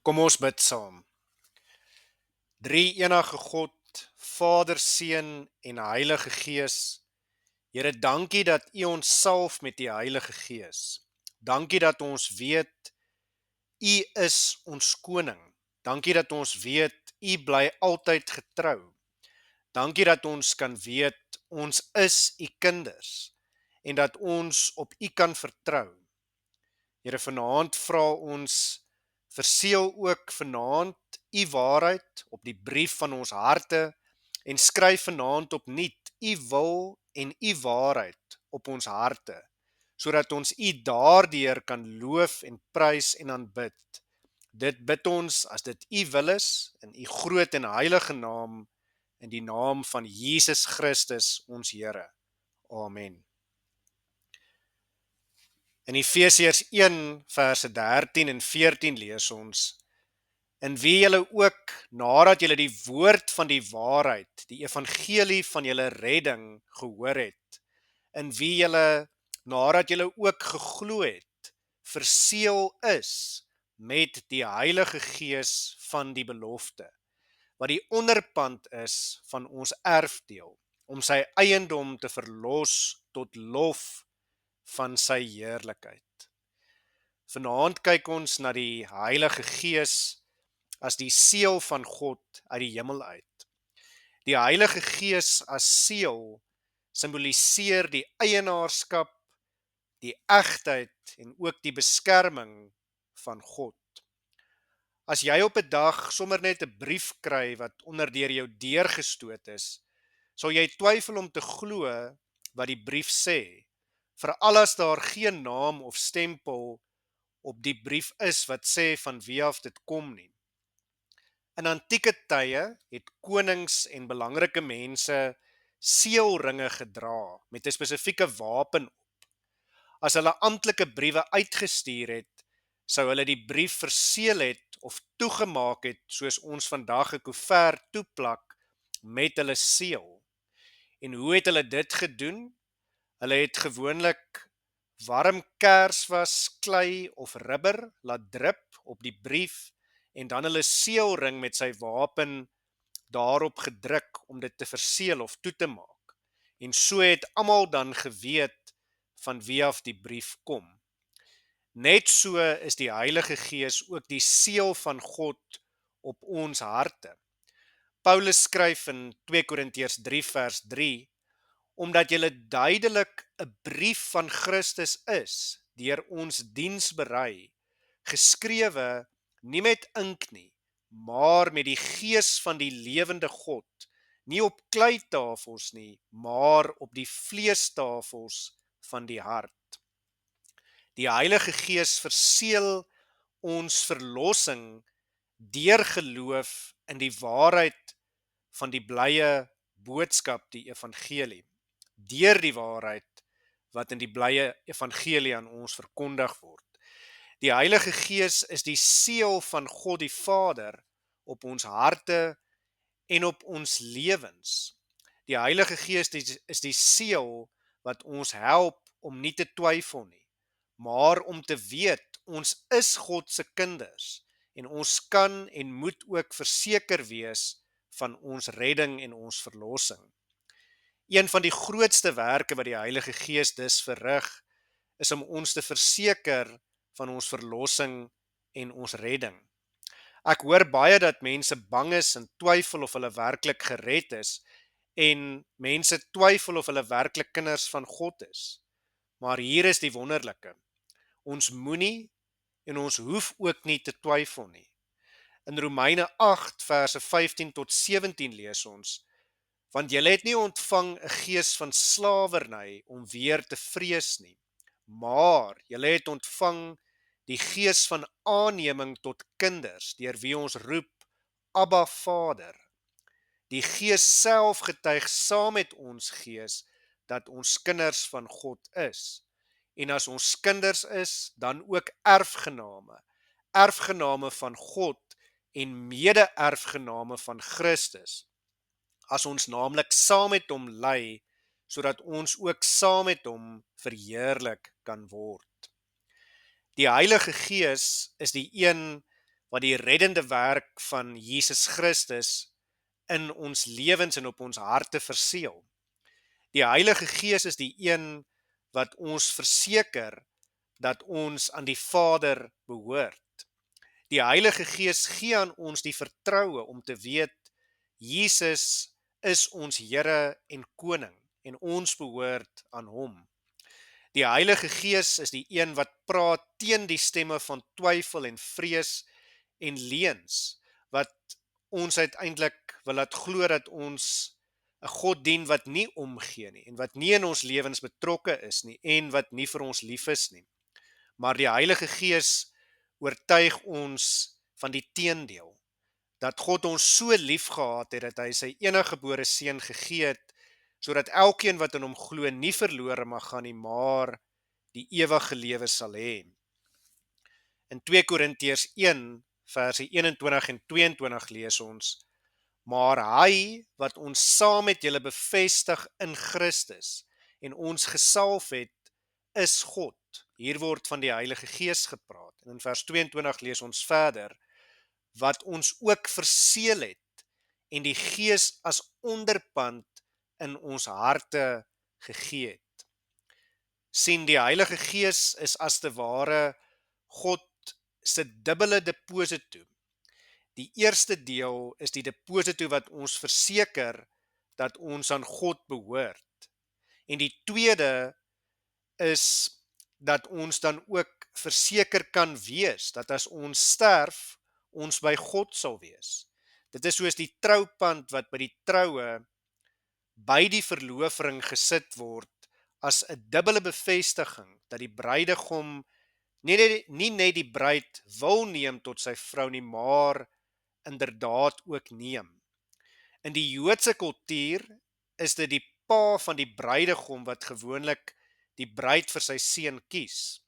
Kom ons bid saam. Drie-enige God, Vader, Seun en Heilige Gees. Here, dankie dat U ons salf met die Heilige Gees. Dankie dat ons weet U is ons koning. Dankie dat ons weet U bly altyd getrou. Dankie dat ons kan weet ons is U kinders en dat ons op U kan vertrou. Here, vanaand vra ons, verseël ook vanaand U waarheid op die brief van ons harte en skryf vanaand opnuut U wil en U waarheid op ons harte, sodat ons U daardeur kan loof en prys en aanbid. Dit bid ons as dit U wil is, in U groot en heilige naam, in die naam van Jesus Christus, ons Here. Amen. In Efesiërs 1 verse 13 en 14 lees ons: in wie julle ook, nadat julle die woord van die waarheid, die evangelie van julle redding gehoor het, in wie julle, nadat julle ook geglo het, verseël is met die Heilige Gees van die belofte, wat die onderpand is van ons erfdeel, om sy eiendom te verlos tot lof van sy heerlikheid. Vanaand kyk ons na die Heilige Gees as die seël van God uit die hemel uit. Die Heilige Gees as seël simboliseer die eienaarskap, die egtheid en ook die beskerming van God. As jy op 'n dag sommer net 'n brief kry wat onder deur jou deurgestoot is, sal jy twyfel om te glo wat die brief sê, veral as daar geen naam of stempel op die brief is wat sê van wie af dit kom nie. In antieke tye het konings en belangrike mense seelringe gedra met 'n spesifieke wapen op. As hulle amptelike briewe uitgestuur het, sou hulle die brief verseël het of toegemaak het soos ons vandag 'n koevert toeplak met hulle seël. En hoe het hulle dit gedoen? Hulle het gewoonlik warm kerswas, klei of rubber laat drup op die brief en dan hulle seelring met sy wapen daarop gedruk om dit te verseël of toe te maak. En so het almal dan geweet van wie af die brief kom. Net so is die Heilige Gees ook die seël van God op ons harte. Paulus skryf in 2 Korintiërs 3 vers 3, omdat julle duidelik 'n brief van Christus is, deur ons diens berei, geskrewe nie met ink nie, maar met die Gees van die lewende God, nie op kleitafels nie, maar op die vleestafels van die hart. Die Heilige Gees verseël ons verlossing deur geloof in die waarheid van die blye boodskap, die evangelie. Deur die waarheid wat in die blye evangelie aan ons verkondig word. Die Heilige Gees is die seël van God die Vader op ons harte en op ons lewens. Die Heilige Gees is die seël wat ons help om nie te twyfel nie, maar om te weet ons is God se kinders en ons kan en moet ook verseker wees van ons redding en ons verlossing. Een van die grootste werke wat die Heilige Gees dus verrig, is om ons te verseker van ons verlossing en ons redding. Ek hoor baie dat mense bang is en twyfel of hulle werklik gered is, en mense twyfel of hulle werklik kinders van God is. Maar hier is die wonderlike. Ons moenie en ons hoef ook nie te twyfel nie. In Romeine 8 verse 15 tot 17 lees ons: want julle het nie ontvang 'n gees van slawerny om weer te vrees nie, maar julle het ontvang die gees van aanneming tot kinders, deur wie ons roep, Abba Vader. Die Gees self getuig saam met ons gees dat ons kinders van God is. En as ons kinders is, dan ook erfgename. Erfgename van God en mede-erfgename van Christus. As ons naamlik saam met hom ly, sodat ons ook saam met hom verheerlik kan word. Die Heilige Gees is die een wat die reddende werk van Jesus Christus in ons lewens en op ons harte verseël. Die Heilige Gees is die een wat ons verseker dat ons aan die Vader behoort. Die Heilige Gees gee aan ons die vertroue om te weet, Jesus is ons Here en Koning en ons behoort aan hom. Die Heilige Gees is die een wat praat teen die stemme van twyfel en vrees en leuns, wat ons uiteindelik wil laat glo dat ons 'n God dien wat nie omgee nie en wat nie in ons lewens betrokke is nie en wat nie vir ons lief is nie. Maar die Heilige Gees oortuig ons van die teendeel, dat God ons so lief gehad het dat hy sy eniggebore seun gegee het, sodat elkeen wat in hom glo nie verlore mag gaan nie, maar die ewige lewe sal hê. In 2 Korintiërs 1 verse 21 en 22 lees ons: Maar hy wat ons saam met julle bevestig in Christus en ons gesalf het, is God. Hier word van die Heilige Gees gepraat. En in vers 22 lees ons verder: wat ons ook verseël het en die Gees as onderpand in ons harte gegee het. Sien, die Heilige Gees is as te ware God se dubbele deposito. Die eerste deel is die deposito wat ons verseker dat ons aan God behoort. En die tweede is dat ons dan ook verseker kan wees dat as ons sterf, ons by God sal wees. Dit is soos die troupand wat by die troue by die verloofring gesit word as 'n dubbele bevestiging dat die bruidegom nie net die bruid wil neem tot sy vrou nie, maar inderdaad ook neem. In die Joodse kultuur is dit die pa van die bruidegom wat gewoonlik die bruid vir sy seun kies.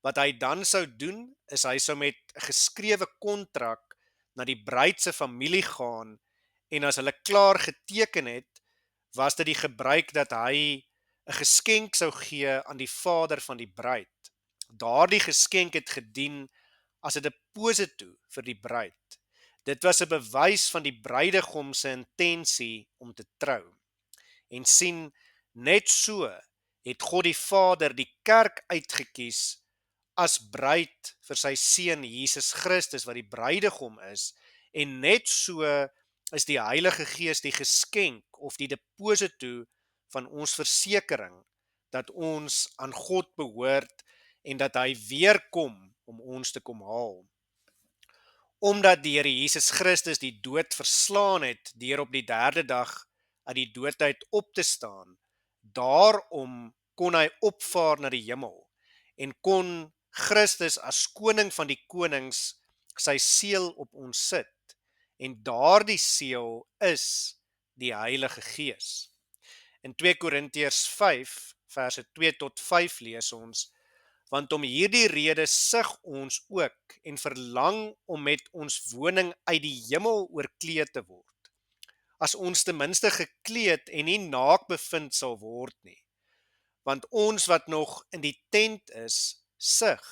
Wat hy dan sou doen, is hy sou met 'n geskrewe kontrak na die bruid se familie gaan en as hulle klaar geteken het, was dit die gebruik dat hy 'n geskenk sou gee aan die vader van die bruid. Daardie geskenk het gedien as 'n deposito vir die bruid. Dit was 'n bewys van die bruidegom se intensie om te trou. En sien, net so het God die Vader die kerk uitgekies as bruid vir sy seun Jesus Christus wat die bruidegom is, en net so is die Heilige Gees die geskenk of die deposito van ons versekering dat ons aan God behoort en dat hy weer kom om ons te kom haal. Omdat die Here Jesus Christus die dood verslaan het deur op die derde dag uit die dood uit op te staan, daarom kon hy opvaar na die hemel en kon Christus as koning van die konings sy seël op ons sit. En daardie seël is die Heilige Gees. In 2 Korintiërs 5 verse 2 tot 5 lees ons: want om hierdie rede sug ons ook en verlang om met ons woning uit die hemel oorkleed te word. As ons ten minste gekleed en nie naak bevind sal word nie. Want ons wat nog in die tent is, sug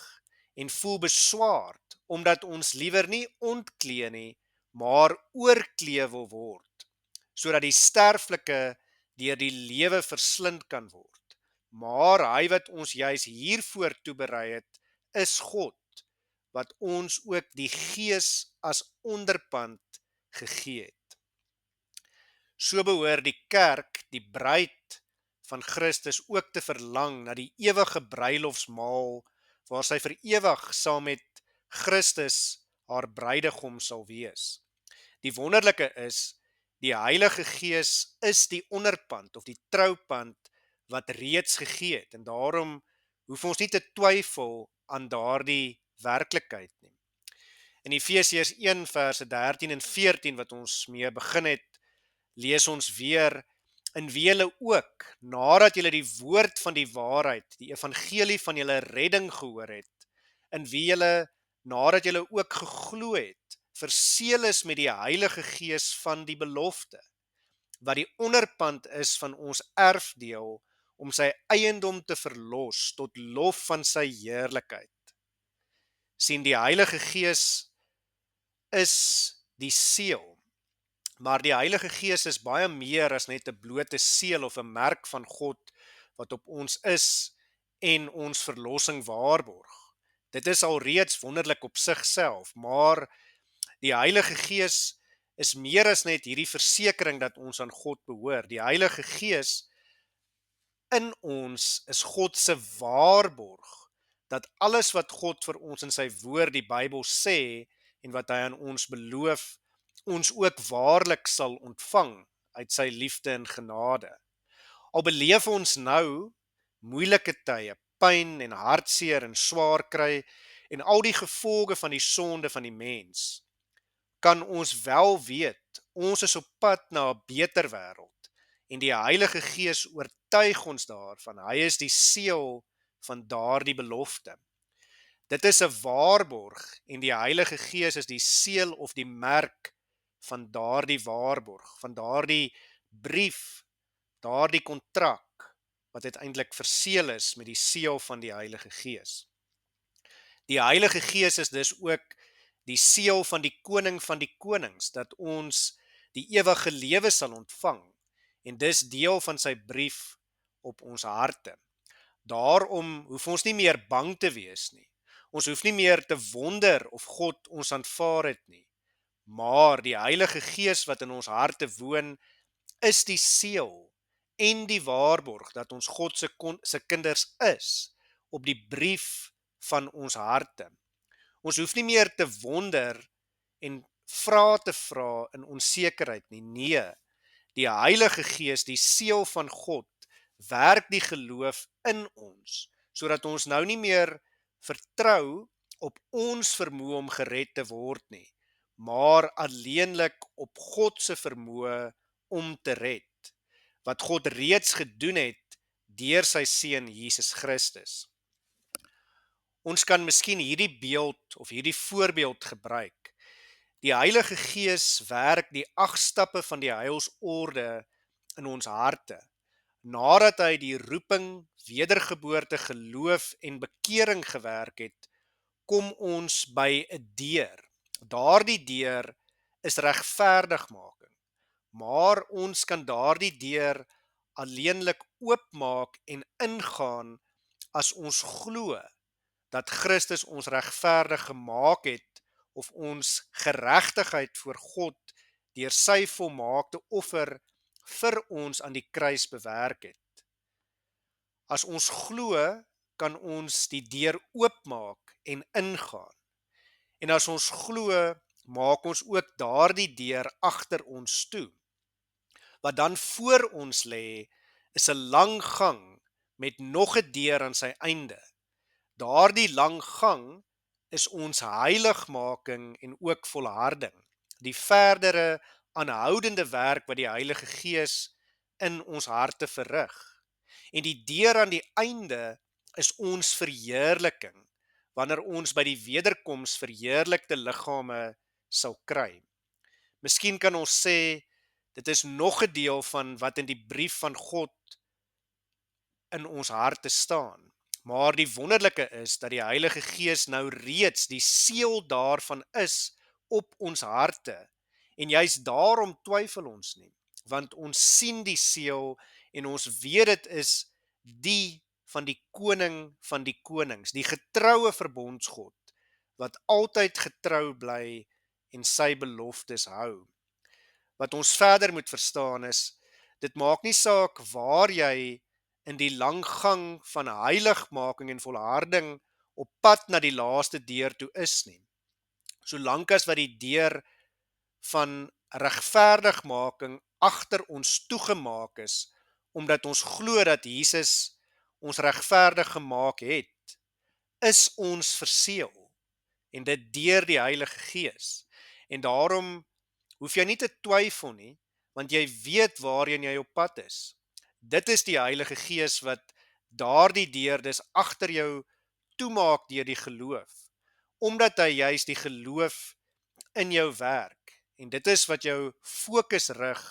en voel beswaard, omdat ons liewer nie ontklee nie, maar oorklee wil word, sodat die sterflike deur die lewe verslind kan word. Maar hy wat ons juis hiervoor toeberei het, is God, wat ons ook die Gees as onderpand gegee het. So behoort die kerk, die bruid van Christus, ook te verlang na die ewige bruilofsmaal, waar sy vir ewig saam met Christus haar bruidegom sal wees. Die wonderlike is, die Heilige Gees is die onderpand of die troupand wat reeds gegee het, en daarom hoef ons nie te twyfel aan daardie werklikheid nie. In Efesiërs 1 verse 13 en 14 wat ons mee begin het, lees ons weer: in wie julle ook, nadat julle die woord van die waarheid, die evangelie van julle redding gehoor het, in wie julle, nadat julle ook geglo het, verseël is met die Heilige Gees van die belofte, wat die onderpand is van ons erfdeel, om sy eiendom te verlos tot lof van sy heerlikheid. Sien, die Heilige Gees is die seël. Maar die Heilige Gees is baie meer as net 'n blote seël of 'n merk van God wat op ons is en ons verlossing waarborg. Dit is alreeds wonderlik op sigself, maar die Heilige Gees is meer as net hierdie versekering dat ons aan God behoort. Die Heilige Gees in ons is God se waarborg dat alles wat God vir ons in sy woord, die Bybel sê en wat hy aan ons beloof, ons ook waarlik sal ontvang uit sy liefde en genade. Al beleef ons nou moeilike tye, pyn en hartseer en swaar kry en al die gevolge van die sonde van die mens, kan ons wel weet, ons is op pad na 'n beter wêreld en die Heilige Gees oortuig ons daarvan. Hy is die seël van daardie belofte. Dit is 'n waarborg en die Heilige Gees is die seël of die merk van daardie waarborg, van daardie brief, daardie kontrak wat uiteindelik verseël is met die seël van die Heilige Gees. Die Heilige Gees is dus ook die seël van die koning van die konings, dat ons die ewige lewe sal ontvang en dis deel van sy brief op ons harte. Daarom hoef ons nie meer bang te wees nie. Ons hoef nie meer te wonder of God ons aanvaar het nie. Maar die Heilige Gees wat in ons harte woon, is die seël en die waarborg dat ons God se kinders is op die brief van ons harte. Ons hoef nie meer te wonder en vrae te vra in onsekerheid nie. Nee, die Heilige Gees, die seël van God, werk die geloof in ons, sodat ons nou nie meer vertrou op ons vermoë om gered te word nie, maar alleenlik op God se vermoë om te red, wat God reeds gedoen het deur sy seun Jesus Christus. Ons kan miskien hierdie beeld of hierdie voorbeeld gebruik. Die Heilige Gees werk die 8 stappe van die heilsorde in ons harte. Nadat hy die roeping, wedergeboorte, geloof en bekering gewerk het, kom ons by 'n deur. Daardie deur is regverdigmaking. Maar ons kan daardie deur alleenlik oopmaak en ingaan as ons glo dat Christus ons regverdig gemaak het of ons geregtigheid voor God deur sy volmaakte offer vir ons aan die kruis bewerk het. As ons glo, kan ons die deur oopmaak en ingaan. En as ons glo, maak ons ook daardie deur agter ons toe. Wat dan voor ons lê, is 'n lang gang met nog 'n deur aan sy einde. Daardie lang gang is ons heiligmaking en ook volharding, die verdere aanhoudende werk wat die Heilige Gees in ons harte verrig. En die deur aan die einde is ons verheerliking, wanneer ons by die wederkoms verheerlikte liggame sal kry. Miskien kan ons sê, dit is nog 'n deel van wat in die brief van God in ons harte staan. Maar die wonderlike is dat die Heilige Gees nou reeds die seël daarvan is op ons harte. En juist daarom twyfel ons nie, want ons sien die seël en ons weet dit is die van die koning van die konings, die getroue verbondsgod, wat altyd getrou bly en sy beloftes hou. Wat ons verder moet verstaan is, dit maak nie saak waar jy in die lang gang van heiligmaking en volharding op pad na die laaste deur toe is nie. Solank as wat die deur van regverdigmaking agter ons toegemaak is, omdat ons glo dat Jesus ons regverdig gemaak het, is ons verseël en dit deur die Heilige Gees. En daarom hoef jy nie te twyfel nie, want jy weet waarheen jy op pad is. Dit is die Heilige Gees wat daardie deur dus agter jou toemaak deur die geloof, omdat hy juist die geloof in jou werk. En dit is wat jou fokus rig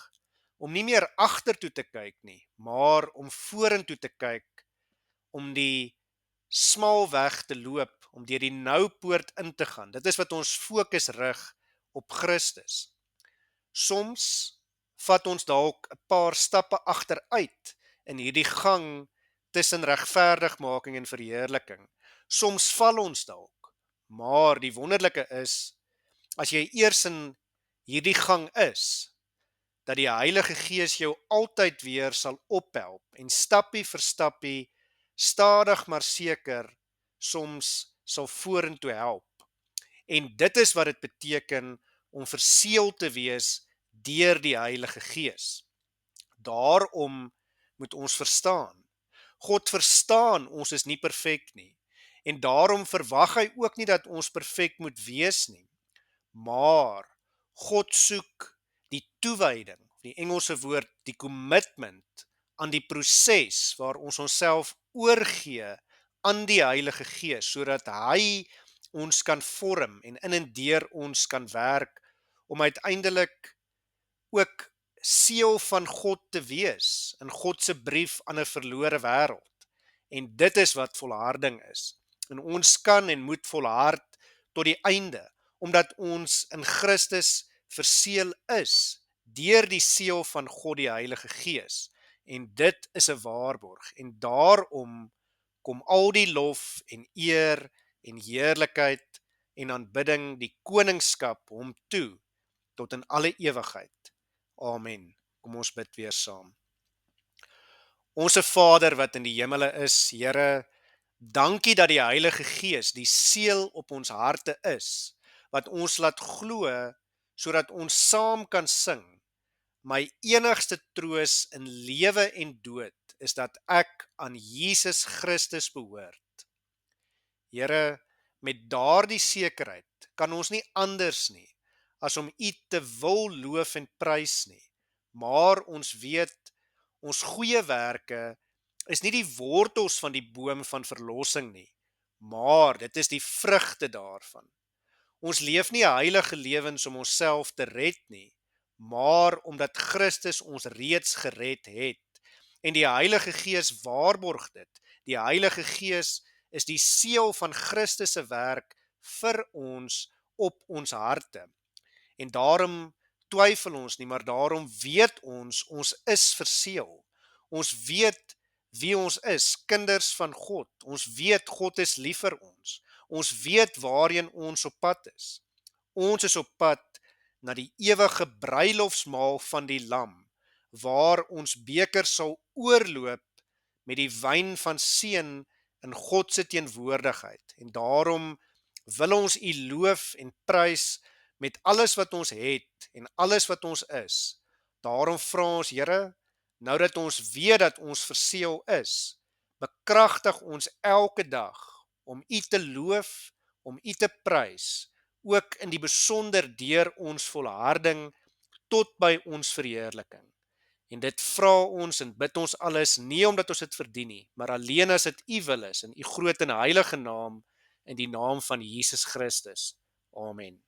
om nie meer agtertoe te kyk nie, maar om vorentoe te kyk, om die smal weg te loop, om deur die nou poort in te gaan. Dit is wat ons fokus rig op Christus. Soms vat ons dalk 'n paar stappe agteruit in hierdie gang tussen regverdigmaking en verheerliking. Soms val ons dalk, maar die wonderlike is, as jy eers in hierdie gang is, dat die Heilige Gees jou altyd weer sal ophelp en stappie vir stappie, stadig maar seker, soms sal vorentoe help. En dit is wat dit beteken om verseël te wees deur die Heilige Gees. Daarom moet ons verstaan. God verstaan ons is nie perfek nie. En daarom verwag hy ook nie dat ons perfek moet wees nie. Maar God soek die toewyding, die Engelse woord, die commitment aan die proses waar ons onsself oorgee aan die Heilige Gees, sodat hy ons kan vorm en deur ons kan werk om uiteindelik ook seël van God te wees in God se brief aan 'n verlore wêreld. En dit is wat volharding is. En ons kan en moet volhard tot die einde, omdat ons in Christus verseël is deur die seël van God die Heilige Gees. En dit is 'n waarborg. En daarom kom al die lof en eer en heerlikheid en aanbidding, die koningskap hom toe tot in alle ewigheid. Amen. Kom ons bid weer saam. Onse Vader wat in die hemele is, Here, dankie dat die Heilige Gees die seël op ons harte is, wat ons laat glo sodat ons saam kan sing. My enigste troos in lewe en dood is dat ek aan Jesus Christus behoort. Here, met daardie sekerheid kan ons nie anders nie as om U te wil loof en prys nie. Maar ons weet, ons goeie werke is nie die wortels van die boom van verlossing nie, maar dit is die vrugte daarvan. Ons leef nie heilige lewens om onsself te red nie, maar omdat Christus ons reeds gered het. En die Heilige Gees waarborg dit. Die Heilige Gees is die seël van Christus se werk vir ons op ons harte. En daarom twyfel ons nie, maar daarom weet ons is verseël. Ons weet wie ons is, kinders van God. Ons weet God is lief vir ons. Ons weet waarheen ons op pad is. Ons is op pad na die ewige bruilofsmaal van die Lam, waar ons beker sal oorloop met die wyn van seën in God se teenwoordigheid. En daarom wil ons U loof en prys met alles wat ons het en alles wat ons is. Daarom vra ons, Here, nou dat ons weet dat ons verseël is, bekragtig ons elke dag om U te loof, om U te prys, ook in die besonder deur ons volharding tot by ons verheerliking. En dit vra ons en bid ons alles, nie omdat ons dit verdien nie, maar alleen as dit U wil is, in U groot en heilige naam, in die naam van Jesus Christus. Amen.